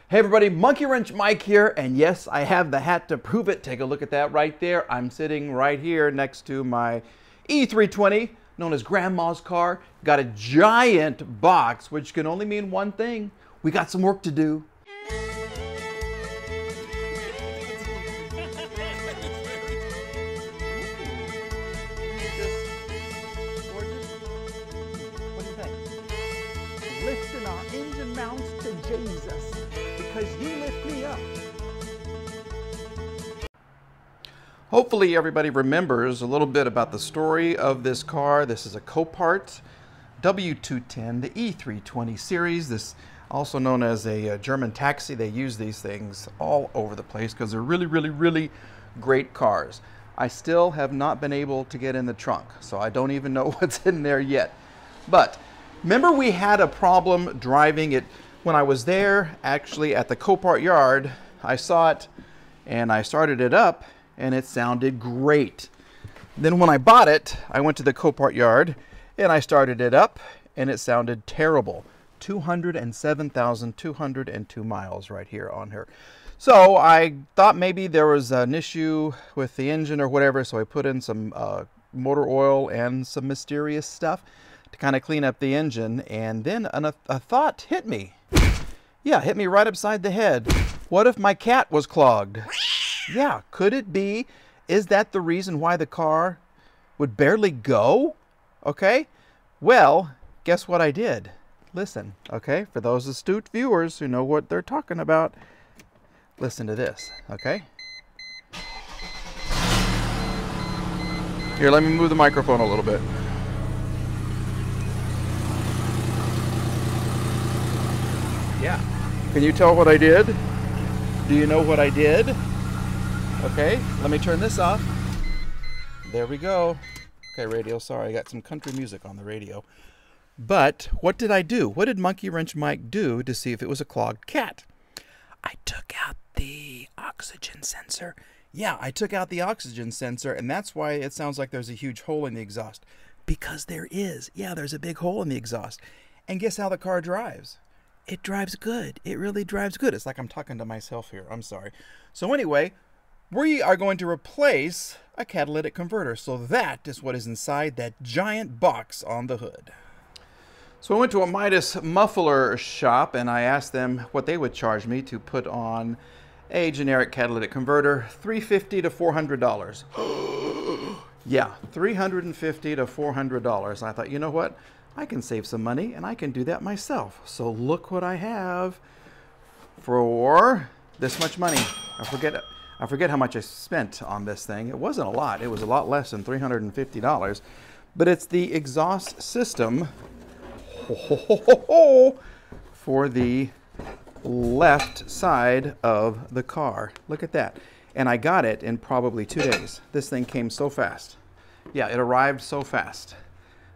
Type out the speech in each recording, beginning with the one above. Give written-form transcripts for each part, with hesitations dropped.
Hey everybody, Monkey Wrench Mike here, and yes, I have the hat to prove it. Take a look at that right there. I'm sitting right here next to my E320, known as Grandma's car. Got a giant box, which can only mean one thing. We got some work to do. Lifting our engine mounts to Jesus, because you lift me up. Hopefully everybody remembers a little bit about the story of this car. This is a Copart W210, the E320 series. This also known as a German taxi. They use these things all over the place because they're really great cars. I still have not been able to get in the trunk, so I don't even know what's in there yet. But remember, we had a problem driving it when I was there, actually at the Copart yard. I saw it and I started it up and it sounded great. Then when I bought it, I went to the Copart yard and I started it up and it sounded terrible. 207,202 miles right here on her. So I thought maybe there was an issue with the engine or whatever, so I put in some motor oil and some mysterious stuff to kind of clean up the engine, and then a thought hit me. Yeah, hit me right upside the head. What if my cat was clogged? Yeah, could it be? Is that the reason why the car would barely go? Okay, well, guess what I did? Listen, okay, for those astute viewers who know what they're talking about, listen to this, okay? Here, let me move the microphone a little bit. Yeah. Can you tell what I did? Do you know what I did? Okay, let me turn this off. There we go. Okay, radio, sorry, I got some country music on the radio. But what did I do? What did Monkey Wrench Mike do to see if it was a clogged cat? I took out the oxygen sensor. Yeah, I took out the oxygen sensor, and that's why it sounds like there's a huge hole in the exhaust. Because there is. Yeah, there's a big hole in the exhaust. And guess how the car drives? It drives good. It really drives good. It's like I'm talking to myself here. I'm sorry. So anyway, we are going to replace a catalytic converter. So that is what is inside that giant box on the hood. So I went to a Midas muffler shop and I asked them what they would charge me to put on a generic catalytic converter. $350 to $400. Yeah, $350 to $400. I thought, you know what? I can save some money and I can do that myself. So look what I have for this much money. I forget how much I spent on this thing. It wasn't a lot. It was a lot less than $350. But it's the exhaust system for the left side of the car. Look at that. And I got it in probably 2 days. This thing came so fast. Yeah, it arrived so fast.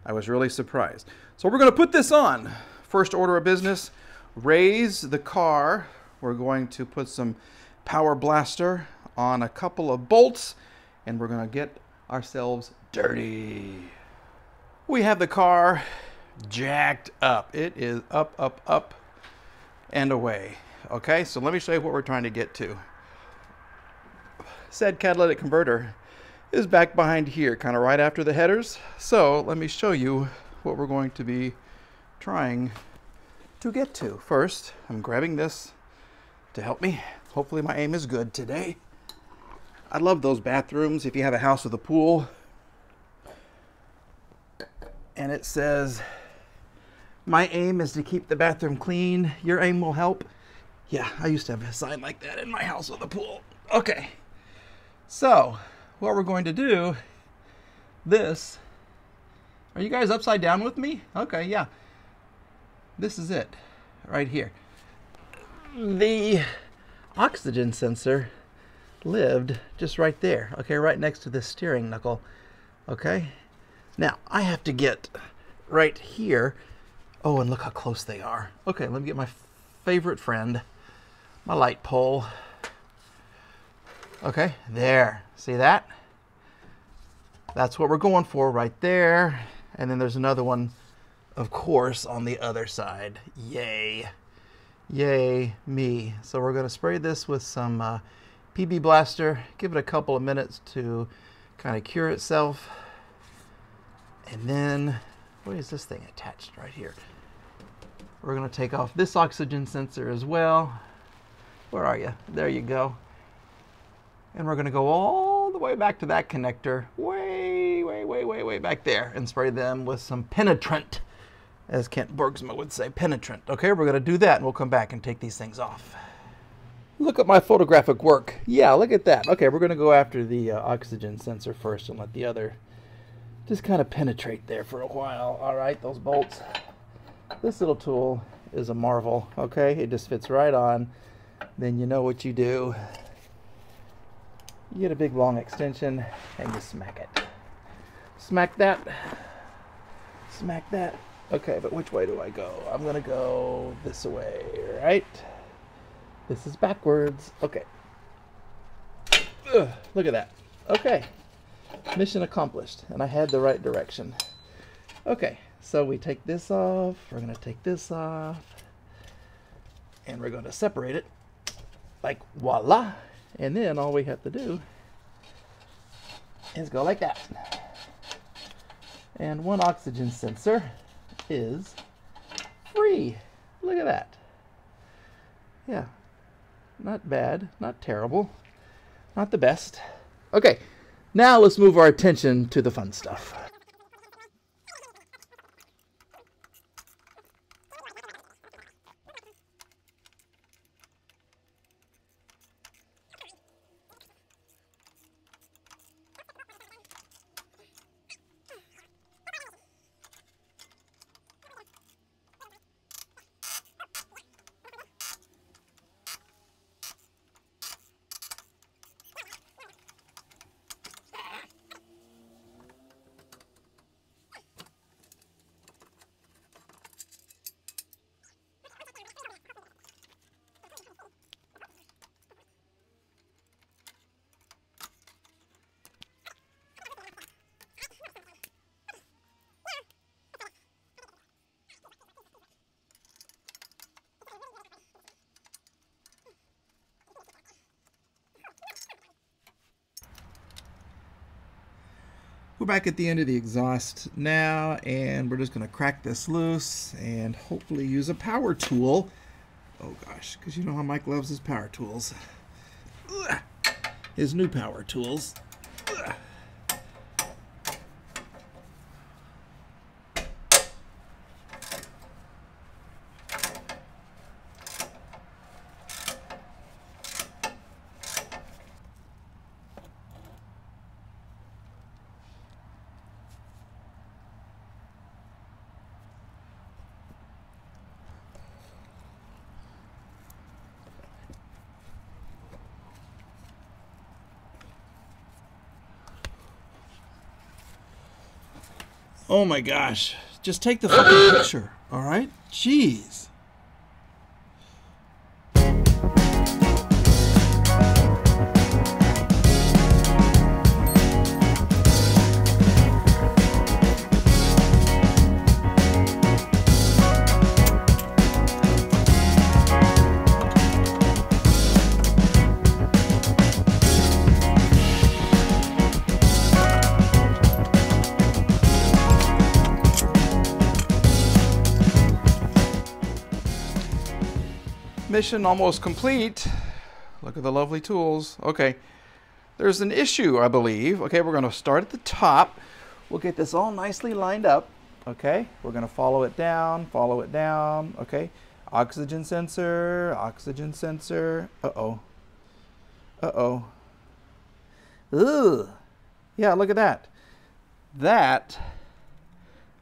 I was really surprised. So we're going to put this on. First order of business, raise the car. We're going to put some power blaster on a couple of bolts, and we're going to get ourselves dirty. We have the car jacked up. It is up, and away. Okay, so let me show you what we're trying to get to. Said catalytic converter is back behind here, kind of right after the headers. So let me show you what we're going to be trying to get to. First, I'm grabbing this to help me. Hopefully my aim is good today. I love those bathrooms if you have a house with a pool. And it says, my aim is to keep the bathroom clean. Your aim will help. Yeah, I used to have a sign like that in my house with a pool. Okay, so what we're going to do, this, are you guys upside down with me? Okay, yeah. This is it, right here. The oxygen sensor lived just right there, okay, right next to the steering knuckle, okay? Now, I have to get right here. Oh, and look how close they are. Okay, let me get my favorite friend, my light pole. Okay, there. See that? That's what we're going for right there. And then there's another one, of course, on the other side. Yay. Yay, me. So we're going to spray this with some PB Blaster, give it a couple of minutes to kind of cure itself. And then, where is this thing attached? Right here. We're going to take off this oxygen sensor as well. Where are you? There you go. And we're going to go all the way back to that connector, way back there, and spray them with some penetrant, as Kent Bergsma would say, penetrant. Okay, we're going to do that, and we'll come back and take these things off. Look at my photographic work. Yeah, look at that. Okay, we're going to go after the oxygen sensor first and let the other just kind of penetrate there for a while. All right, those bolts. This little tool is a marvel, okay? It just fits right on. Then you know what you do. You get a big long extension and you smack it. Smack that. Smack that. Okay, but which way do I go? I'm gonna go this way, right? This is backwards. Okay. Ugh, look at that. Okay. Mission accomplished. And I had the right direction. Okay, so we take this off. We're gonna take this off. And we're gonna separate it. Like voila. And then all we have to do is go like that. And one oxygen sensor is free. Look at that. Yeah, not bad, not terrible, not the best. Okay, now let's move our attention to the fun stuff. We're back at the end of the exhaust now, and we're just going to crack this loose and hopefully use a power tool. Oh gosh, because you know how Mike loves his power tools. Ugh. His new power tools. Ugh. Oh my gosh. Just take the fucking picture, all right? Jeez. Mission almost complete. Look at the lovely tools. Okay, there's an issue, I believe. Okay, we're going to start at the top. We'll get this all nicely lined up. Okay, we're going to follow it down. Okay, oxygen sensor, oxygen sensor. Uh-oh. Uh-oh. Ugh. Yeah, look at that. That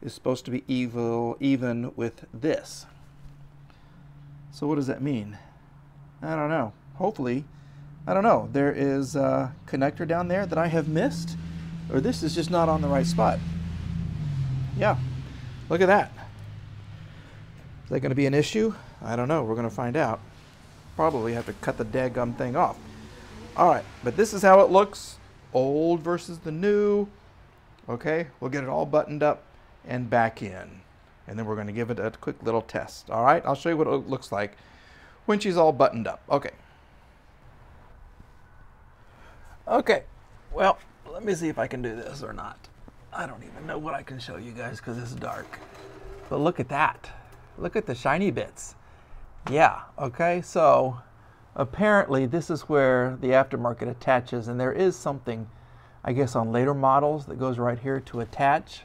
is supposed to be even with this. So what does that mean? I don't know. Hopefully, I don't know. There is a connector down there that I have missed, or this is just not on the right spot. Yeah, look at that. Is that going to be an issue? I don't know. We're going to find out. Probably have to cut the daggum thing off. All right, but this is how it looks. Old versus the new. Okay, we'll get it all buttoned up and back in. And then we're going to give it a quick little test. All right, I'll show you what it looks like when she's all buttoned up. Okay. Okay, well, let me see if I can do this or not. I don't even know what I can show you guys because it's dark. But look at that. Look at the shiny bits. Yeah, okay, so apparently this is where the aftermarket attaches, and there is something, I guess, on later models that goes right here to attach.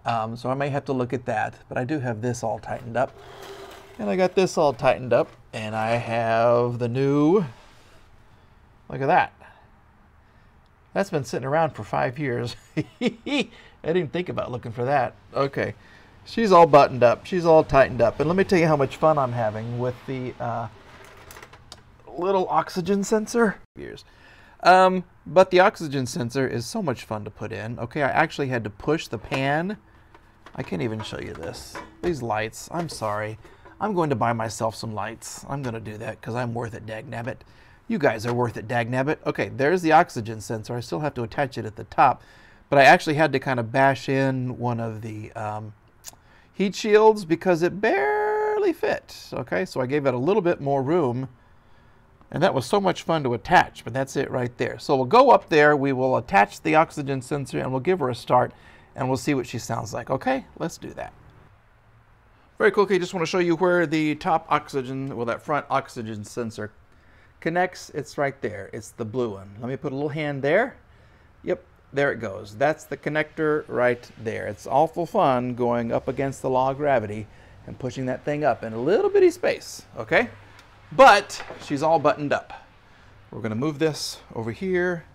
So I may have to look at that, but I do have this all tightened up. And I got this all tightened up, and I have the new, look at that. That's been sitting around for 5 years. I didn't think about looking for that. Okay, she's all buttoned up. She's all tightened up. And let me tell you how much fun I'm having with the little oxygen sensor. But the oxygen sensor is so much fun to put in. Okay, I actually had to push the pan. I can't even show you this. These lights, I'm sorry. I'm going to buy myself some lights. I'm going to do that because I'm worth it, dagnabbit. You guys are worth it, dagnabbit. Okay, there's the oxygen sensor. I still have to attach it at the top, but I actually had to kind of bash in one of the heat shields because it barely fit. Okay, so I gave it a little bit more room, and that was so much fun to attach, but that's it right there. So we'll go up there, we will attach the oxygen sensor, and we'll give her a start, and we'll see what she sounds like. Okay, let's do that. Very cool. Okay, just want to show you where the top oxygen, well, that front oxygen sensor connects. It's right there. It's the blue one. Let me put a little hand there. Yep, there it goes. That's the connector right there. It's awful fun going up against the law of gravity and pushing that thing up in a little bitty space, okay? But she's all buttoned up. We're going to move this over here,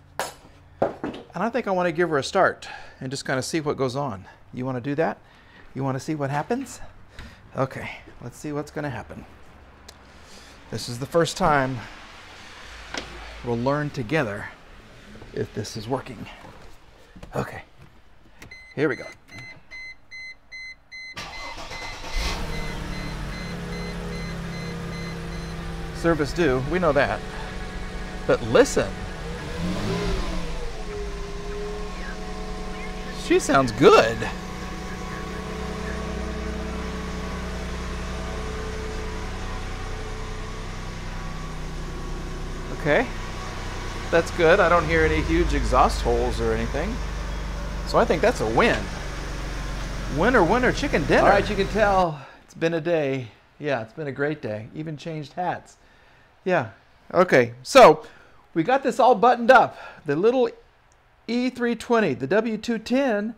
and I think I want to give her a start and just kind of see what goes on. You want to do that? You want to see what happens? Okay, let's see what's going to happen. This is the first time we'll learn together if this is working. Okay, here we go. Service due, we know that. But listen. She sounds good. Okay, that's good. I don't hear any huge exhaust holes or anything. So I think that's a win. Winner, winner, chicken dinner. All right, you can tell it's been a day. Yeah, it's been a great day. Even changed hats. Yeah, okay. So we got this all buttoned up. The little E320, the W210,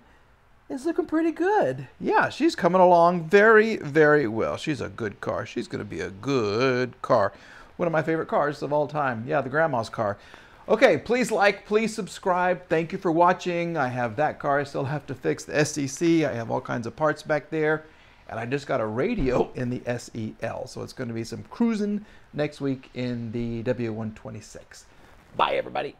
is looking pretty good. Yeah, she's coming along very, very well. She's a good car. She's going to be a good car. One of my favorite cars of all time. Yeah, the grandma's car. Okay, please like, please subscribe. Thank you for watching. I have that car. I still have to fix the SEC. I have all kinds of parts back there. And I just got a radio in the SEL. So it's going to be some cruising next week in the W126. Bye, everybody.